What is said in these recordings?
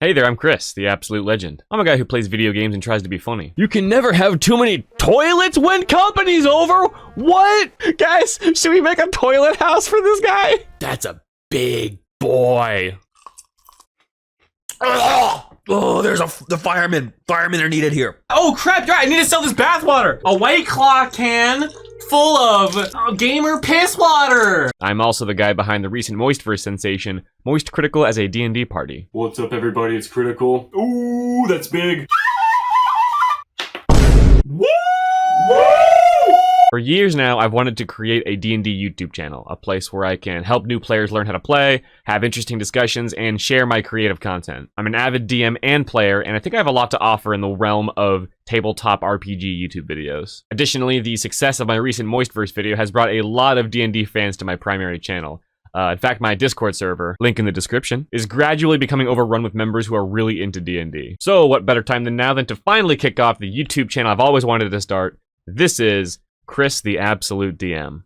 Hey there, I'm Chris, the absolute legend. I'm a guy who plays video games and tries to be funny. You can never have too many toilets when company's over! What? Guys, should we make a toilet house for this guy? That's a big boy. Oh, there's the firemen. Firemen are needed here. Oh crap, I need to sell this bathwater. A White Claw can full of gamer piss water. I'm also the guy behind the recent Moistverse sensation, Moist Critical as a D&D party. What's up everybody, it's Critical. Ooh, that's big. Woo! For years now, I've wanted to create a D&D YouTube channel, a place where I can help new players learn how to play, have interesting discussions, and share my creative content. I'm an avid DM and player, and I think I have a lot to offer in the realm of tabletop RPG YouTube videos. Additionally, the success of my recent Moistverse video has brought a lot of D&D fans to my primary channel. In fact, my Discord server, link in the description, is gradually becoming overrun with members who are really into D&D. So what better time than now than to finally kick off the YouTube channel I've always wanted to start. This is Chris the Absolute DM.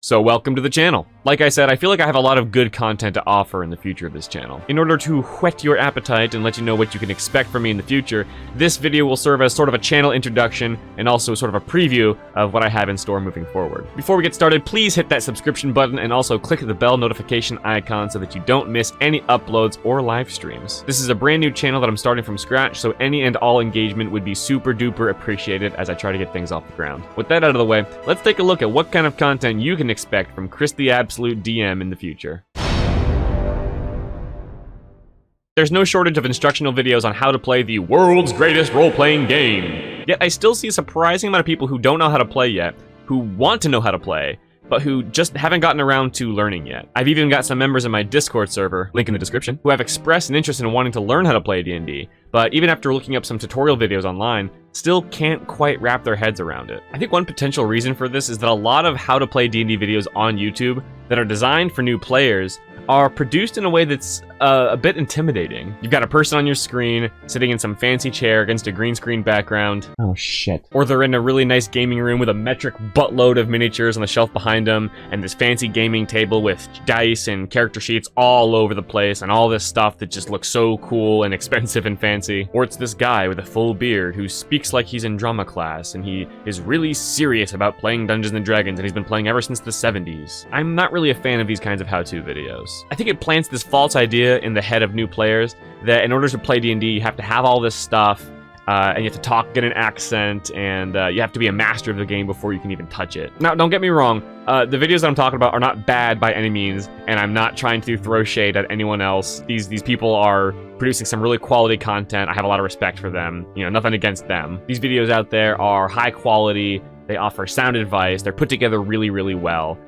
So welcome to the channel. Like I said, I feel like I have a lot of good content to offer in the future of this channel. In order to whet your appetite and let you know what you can expect from me in the future, this video will serve as sort of a channel introduction and also sort of a preview of what I have in store moving forward. Before we get started, please hit that subscription button and also click the bell notification icon so that you don't miss any uploads or live streams. This is a brand new channel that I'm starting from scratch, so any and all engagement would be super duper appreciated as I try to get things off the ground. With that out of the way, let's take a look at what kind of content you can expect from Chris the Absolute DM in the future. There's no shortage of instructional videos on how to play the world's greatest role-playing game. Yet I still see a surprising amount of people who don't know how to play yet, who want to know how to play, but who just haven't gotten around to learning yet. I've even got some members in my Discord server, link in the description, who have expressed an interest in wanting to learn how to play D&D, but even after looking up some tutorial videos online, still can't quite wrap their heads around it. I think one potential reason for this is that a lot of how to play D&D videos on YouTube that are designed for new players are produced in a way that's a bit intimidating. You've got a person on your screen sitting in some fancy chair against a green screen background. Oh shit. Or they're in a really nice gaming room with a metric buttload of miniatures on the shelf behind them and this fancy gaming table with dice and character sheets all over the place and all this stuff that just looks so cool and expensive and fancy. Or it's this guy with a full beard who speaks like he's in drama class and he is really serious about playing Dungeons and Dragons and he's been playing ever since the 70s. I'm not really a fan of these kinds of how-to videos. I think it plants this false idea in the head of new players that in order to play D&D, you have to have all this stuff, and you have to talk, get an accent, and you have to be a master of the game before you can even touch it. Now, don't get me wrong, the videos that I'm talking about are not bad by any means, and I'm not trying to throw shade at anyone else. These people are producing some really quality content. I have a lot of respect for them. You know, nothing against them. These videos out there are high quality. They offer sound advice. They're put together really, really well.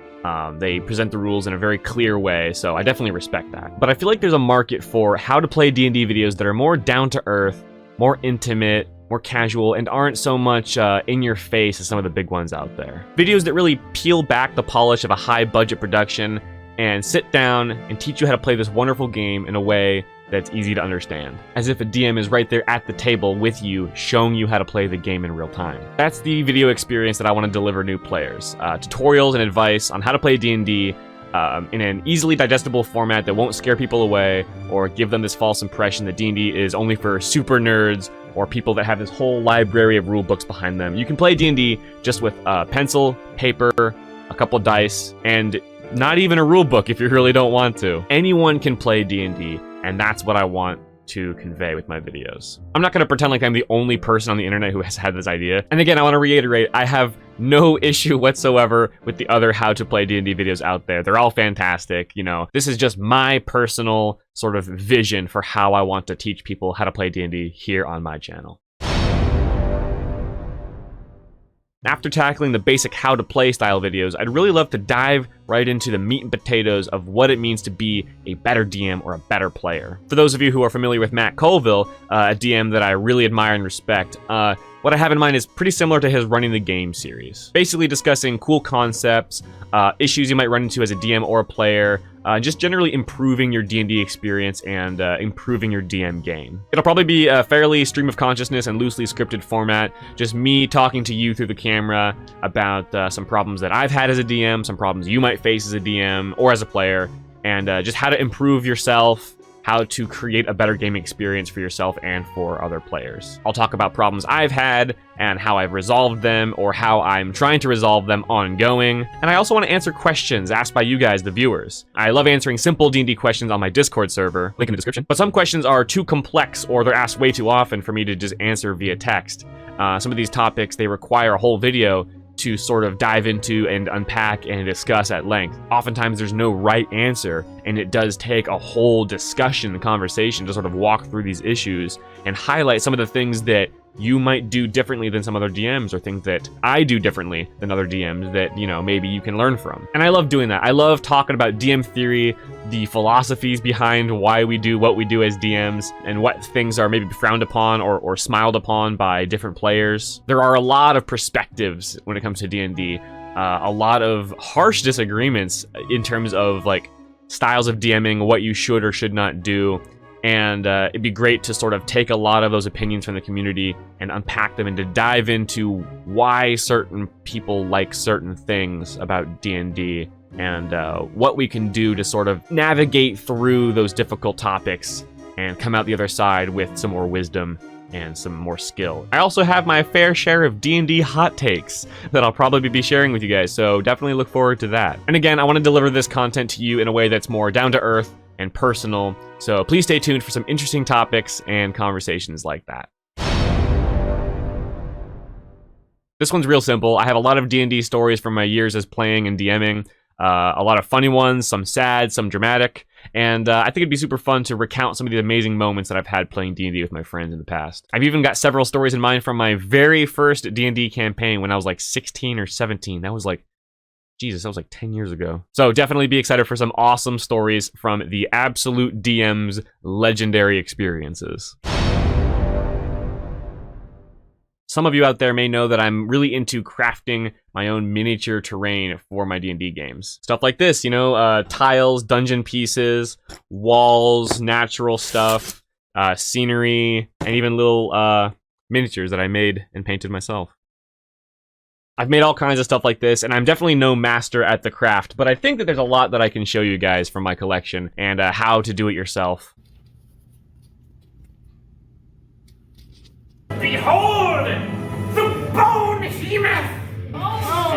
They present the rules in a very clear way, so I definitely respect that. But I feel like there's a market for how to play D&D videos that are more down-to-earth, more intimate, more casual, and aren't so much in your face as some of the big ones out there. Videos that really peel back the polish of a high-budget production and sit down and teach you how to play this wonderful game in a way that's easy to understand. As if a DM is right there at the table with you, showing you how to play the game in real time. That's the video experience that I want to deliver new players. Tutorials and advice on how to play D&D in an easily digestible format that won't scare people away or give them this false impression that D&D is only for super nerds or people that have this whole library of rule books behind them. You can play D&D just with pencil, paper, a couple dice, and not even a rule book if you really don't want to. Anyone can play D&D, and that's what I want to convey with my videos. I'm not going to pretend like I'm the only person on the internet who has had this idea. And again, I want to reiterate, I have no issue whatsoever with the other how to play D&D videos out there. They're all fantastic, you know. This is just my personal sort of vision for how I want to teach people how to play D&D here on my channel. After tackling the basic how to play style videos, I'd really love to dive right into the meat and potatoes of what it means to be a better DM or a better player. For those of you who are familiar with Matt Colville, a DM that I really admire and respect, what I have in mind is pretty similar to his Running the Game series. Basically discussing cool concepts, issues you might run into as a DM or a player, just generally improving your D&D experience and improving your DM game. It'll probably be a fairly stream of consciousness and loosely scripted format, just me talking to you through the camera about some problems that I've had as a DM, some problems you might face as a DM or as a player, and just how to improve yourself, how to create a better gaming experience for yourself and for other players. I'll talk about problems I've had and how I've resolved them or how I'm trying to resolve them ongoing. And I also want to answer questions asked by you guys, the viewers. I love answering simple D&D questions on my Discord server, link in the description. But some questions are too complex or they're asked way too often for me to just answer via text. Some of these topics, they require a whole video to sort of dive into and unpack and discuss at length. Oftentimes there's no right answer, and it does take a whole discussion and conversation to sort of walk through these issues and highlight some of the things that you might do differently than some other DMs, or things that I do differently than other DMs that, you know, maybe you can learn from. And I love doing that. I love talking about DM theory, the philosophies behind why we do what we do as DMs, and what things are maybe frowned upon or smiled upon by different players. There are a lot of perspectives when it comes to D&D, a lot of harsh disagreements in terms of like styles of DMing, what you should or should not do. And it'd be great to sort of take a lot of those opinions from the community and unpack them and to dive into why certain people like certain things about D&D and what we can do to sort of navigate through those difficult topics and come out the other side with some more wisdom and some more skill. I also have my fair share of D&D hot takes that I'll probably be sharing with you guys, so definitely look forward to that. And again, I want to deliver this content to you in a way that's more down to earth and personal, so please stay tuned for some interesting topics and conversations like that. This one's real simple. I have a lot of D&D stories from my years as playing and DMing, a lot of funny ones, some sad, some dramatic, and I think it'd be super fun to recount some of the amazing moments that I've had playing D&D with my friends in the past. I've even got several stories in mind from my very first D&D campaign when I was like 16 or 17. That was like 10 years ago. So definitely be excited for some awesome stories from the Absolute DM's legendary experiences. Some of you out there may know that I'm really into crafting my own miniature terrain for my D&D games. Stuff like this, you know, tiles, dungeon pieces, walls, natural stuff, scenery, and even little miniatures that I made and painted myself. I've made all kinds of stuff like this, and I'm definitely no master at the craft, but I think that there's a lot that I can show you guys from my collection and how to do it yourself. Behold! The bone behemoth! Oh!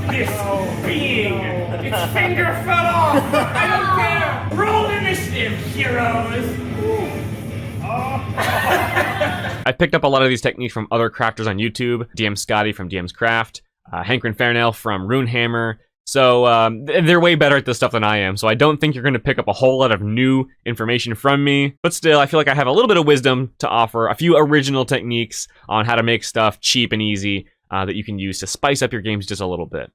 This being, its finger fell off! I don't care! Roll initiative, heroes! I picked up a lot of these techniques from other crafters on YouTube, DM Scotty from DM's Craft, Hankrin Fairnail from Runehammer. So they're way better at this stuff than I am, so I don't think you're going to pick up a whole lot of new information from me. But still, I feel like I have a little bit of wisdom to offer, a few original techniques on how to make stuff cheap and easy that you can use to spice up your games just a little bit.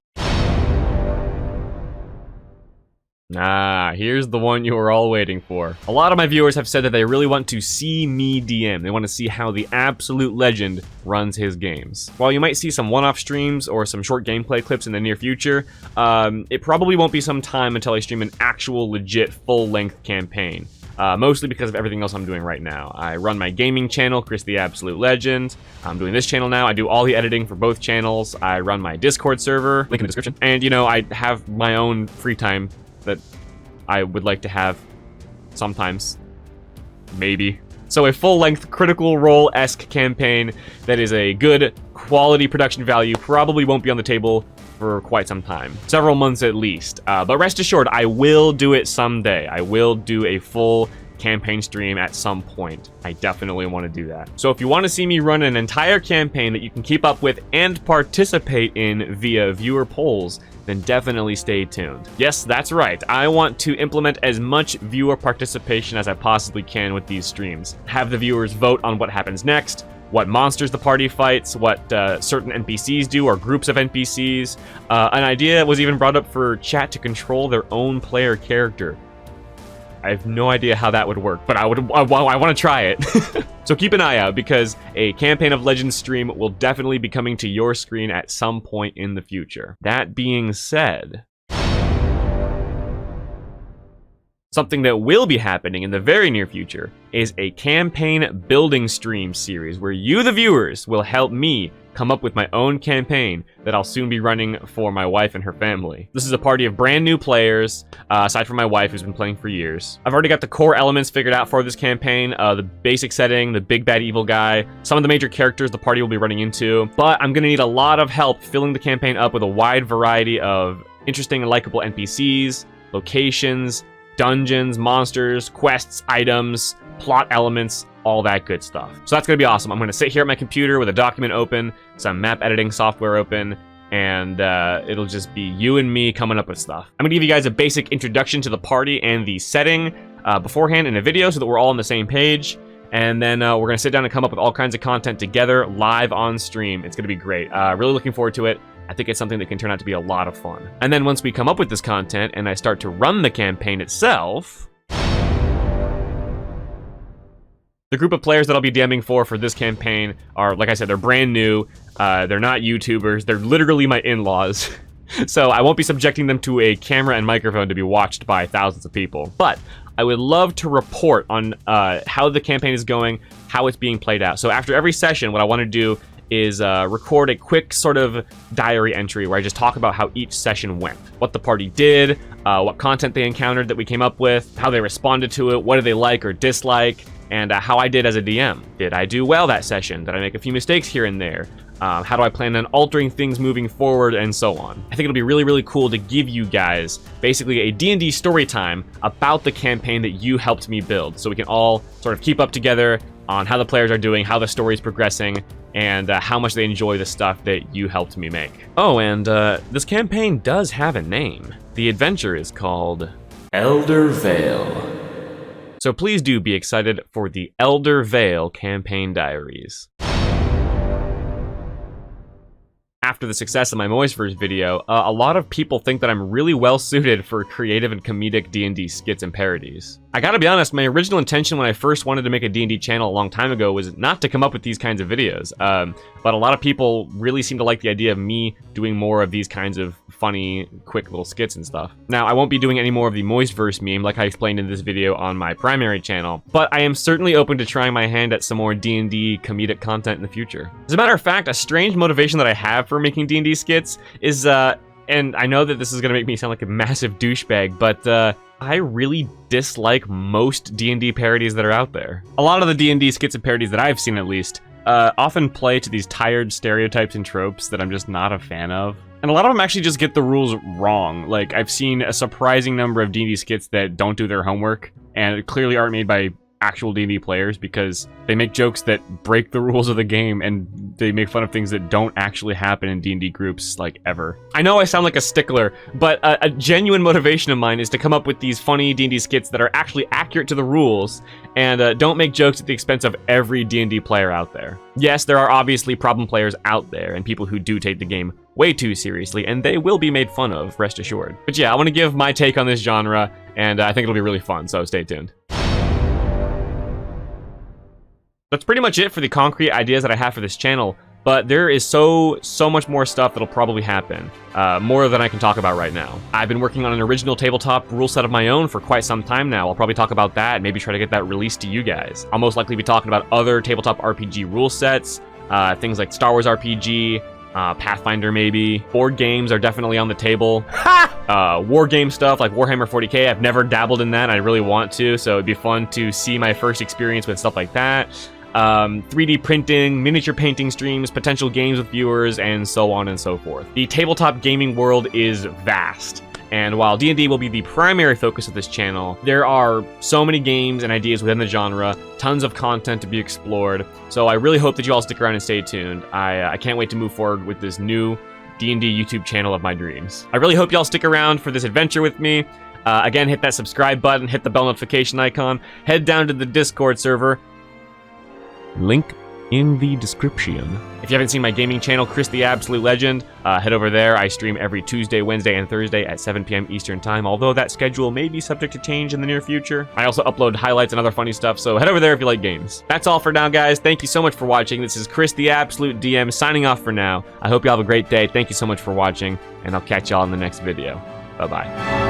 Here's the one you were all waiting for. A lot of my viewers have said that they really want to see me DM. They want to see how the absolute legend runs his games. While you might see some one-off streams or some short gameplay clips in the near future, it probably won't be some time until I stream an actual legit full-length campaign. Mostly because of everything else I'm doing right now. I run my gaming channel, Chris the Absolute Legend. I'm doing this channel now. I do all the editing for both channels. I run my Discord server, link in the description. And, you know, I have my own free time that I would like to have sometimes, maybe. So a full-length Critical Role-esque campaign that is a good quality production value probably won't be on the table for quite some time. Several months at least. But rest assured, I will do it someday. I will do a full campaign stream at some point. I definitely want to do that. So if you want to see me run an entire campaign that you can keep up with and participate in via viewer polls, then definitely stay tuned. Yes, that's right. I want to implement as much viewer participation as I possibly can with these streams. Have the viewers vote on what happens next, what monsters the party fights, what certain NPCs do or groups of NPCs. An idea was even brought up for chat to control their own player character. I have no idea how that would work, but I want to try it. So keep an eye out, because a Campaign of Legends stream will definitely be coming to your screen at some point in the future. That being said, Something that will be happening in the very near future is a campaign building stream series where you, the viewers, will help me come up with my own campaign that I'll soon be running for my wife and her family. This is a party of brand new players, aside from my wife who's been playing for years. I've already got the core elements figured out for this campaign, the basic setting, the big bad evil guy, some of the major characters the party will be running into, but I'm gonna need a lot of help filling the campaign up with a wide variety of interesting and likable NPCs, locations, dungeons, monsters, quests, items, plot elements, all that good stuff. So that's gonna be awesome. I'm gonna sit here at my computer with a document open, some map editing software open, and it'll just be you and me coming up with stuff. I'm gonna give you guys a basic introduction to the party and the setting beforehand in a video so that we're all on the same page. And then we're gonna sit down and come up with all kinds of content together live on stream. It's gonna be great. Really looking forward to it. I think it's something that can turn out to be a lot of fun. And then once we come up with this content and I start to run the campaign itself, the group of players that I'll be DMing for this campaign are, like I said, they're brand new. They're not YouTubers. They're literally my in-laws. So I won't be subjecting them to a camera and microphone to be watched by thousands of people. But I would love to report on how the campaign is going, how it's being played out. So after every session, what I want to do is record a quick sort of diary entry where I just talk about how each session went. What the party did, what content they encountered that we came up with, how they responded to it, what do they like or dislike, and how I did as a DM. Did I do well that session? Did I make a few mistakes here and there? How do I plan on altering things moving forward, and so on. I think it'll be really, really cool to give you guys basically a D&D story time about the campaign that you helped me build, so we can all sort of keep up together on how the players are doing, how the story is progressing, and how much they enjoy the stuff that you helped me make. Oh, and this campaign does have a name. The adventure is called Elder Vale. So please do be excited for the Elder Vale Campaign Diaries. After the success of my Moistverse video, a lot of people think that I'm really well suited for creative and comedic D&D skits and parodies. I gotta be honest, my original intention when I first wanted to make a D&D channel a long time ago was not to come up with these kinds of videos, but a lot of people really seem to like the idea of me doing more of these kinds of funny, quick little skits and stuff. Now, I won't be doing any more of the Moistverse meme like I explained in this video on my primary channel, but I am certainly open to trying my hand at some more D&D comedic content in the future. As a matter of fact, a strange motivation that I have for making D&D skits is, and I know that this is gonna make me sound like a massive douchebag, but I really dislike most D&D parodies that are out there. A lot of the D&D skits and parodies that I've seen, at least, often play to these tired stereotypes and tropes that I'm just not a fan of. And a lot of them actually just get the rules wrong. Like, I've seen a surprising number of D&D skits that don't do their homework and clearly aren't made by actual D&D players because they make jokes that break the rules of the game and they make fun of things that don't actually happen in D&D groups, like, ever. I know I sound like a stickler, but a genuine motivation of mine is to come up with these funny D&D skits that are actually accurate to the rules and don't make jokes at the expense of every D&D player out there. Yes, there are obviously problem players out there and people who do take the game way too seriously, and they will be made fun of, rest assured. But yeah, I want to give my take on this genre, and I think it'll be really fun, so stay tuned. That's pretty much it for the concrete ideas that I have for this channel, but there is so much more stuff that'll probably happen, more than I can talk about right now. I've been working on an original tabletop rule set of my own for quite some time now. I'll probably talk about that and maybe try to get that released to you guys. I'll most likely be talking about other tabletop RPG rule sets, things like Star Wars RPG, Pathfinder maybe. Board games are definitely on the table. War game stuff like Warhammer 40k, I've never dabbled in that, I really want to, so it'd be fun to see my first experience with stuff like that. 3D printing, miniature painting streams, potential games with viewers, and so on and so forth. The tabletop gaming world is vast, and while D&D will be the primary focus of this channel, there are so many games and ideas within the genre, tons of content to be explored, so I really hope that you all stick around and stay tuned. I can't wait to move forward with this new D&D YouTube channel of my dreams. I really hope y'all stick around for this adventure with me. Again, hit that subscribe button, hit the bell notification icon, head down to the Discord server. Link in the description. If you haven't seen my gaming channel, Chris the Absolute Legend, head over there. I stream every Tuesday, Wednesday, and Thursday at 7 p.m. Eastern Time, although that schedule may be subject to change in the near future. I also upload highlights and other funny stuff, so head over there if you like games. That's all for now, guys. Thank you so much for watching. This is Chris the Absolute DM signing off for now. I hope you all have a great day. Thank you so much for watching, and I'll catch y'all in the next video. Bye-bye.